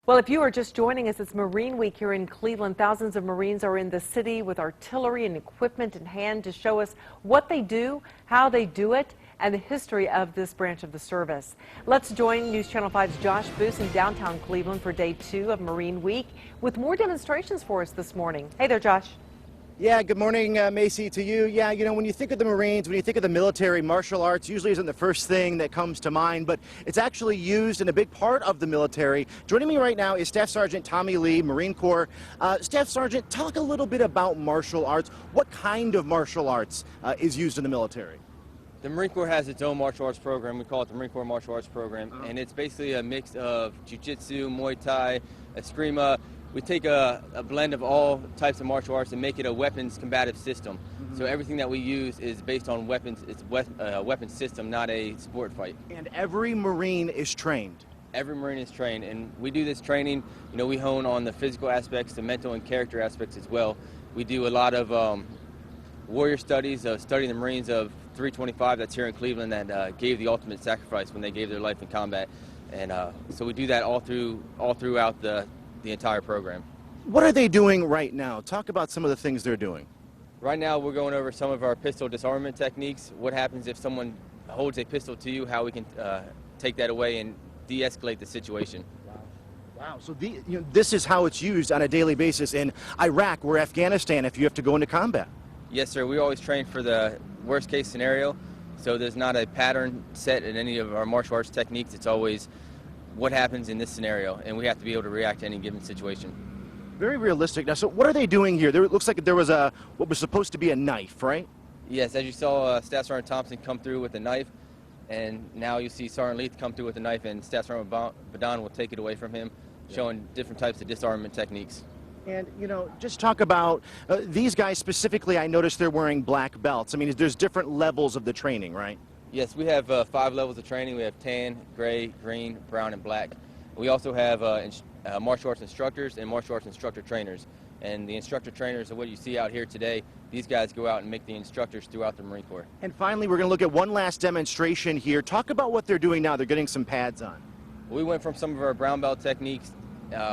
Well, if you are just joining us, it's Marine Week here in Cleveland. Thousands of Marines are in the city with artillery and equipment in hand to show us what they do, how they do it, and the history of this branch of the service. Let's join News Channel 5's Josh Boos in downtown Cleveland for day 2 of Marine Week with more demonstrations for us this morning. Hey there, Josh. Yeah, good morning, Macy, to you. Yeah, you know, when you think of the Marines, when you think of the military, martial arts usually isn't the first thing that comes to mind, but it's actually used in a big part of the military. Joining me right now is Staff Sergeant Tommy Lee, Marine Corps. Staff Sergeant, talk a little bit about martial arts. What kind of martial arts is used in the military? The Marine Corps has its own martial arts program. We call it the Marine Corps Martial Arts Program, and it's basically a mix of jiu-jitsu, Muay Thai, Eskrima. We take a blend of all types of martial arts and make it a weapons combative system. So everything that we use is based on weapons. It's a weapons system, not a sport fight. And every Marine is trained? Every Marine is trained, and we do this training, you know, we hone on the physical aspects, the mental and character aspects as well. We do a lot of warrior studies, studying the Marines of 325 that's here in Cleveland that gave the ultimate sacrifice when they gave their life in combat. And so we do that all throughout the entire program. What are they doing right now? Talk about some of the things they're doing. Right now we're going over some of our pistol disarmament techniques. What happens if someone holds a pistol to you, how we can take that away and de-escalate the situation. Wow, so this is how it's used on a daily basis in Iraq or Afghanistan if you have to go into combat. Yes, sir. We always train for the worst case scenario, so there's not a pattern set in any of our martial arts techniques. It's always what happens in this scenario, and we have to be able to react to any given situation. Very realistic. Now, so what are they doing here? It looks like there was what was supposed to be a knife, right? Yes, as you saw Staff Sergeant Thompson come through with a knife, and now you see Sergeant Leith come through with a knife, and Staff Sergeant Badon will take it away from him, showing different types of disarmament techniques. And, you know, just talk about these guys specifically. I noticed they're wearing black belts. I mean, there's different levels of the training, right? Yes, we have 5 levels of training. We have tan, gray, green, brown, and black. We also have martial arts instructors and martial arts instructor trainers. And the instructor trainers are what you see out here today. These guys go out and make the instructors throughout the Marine Corps. And finally, we're going to look at one last demonstration here. Talk about what they're doing now. They're getting some pads on. We went from some of our brown belt techniques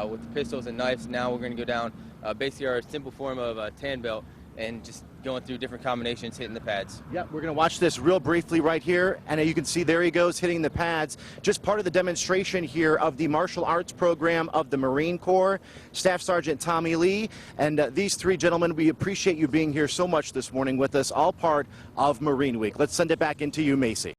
with the pistols and knives. Now we're going to go down basically our simple form of a tan belt and just going through different combinations, hitting the pads. Yeah, we're going to watch this real briefly right here, and you can see there he goes hitting the pads. Just part of the demonstration here of the martial arts program of the Marine Corps. Staff Sergeant Tommy Lee and these 3 gentlemen, we appreciate you being here so much this morning with us, all part of Marine Week. Let's send it back into you, Macy.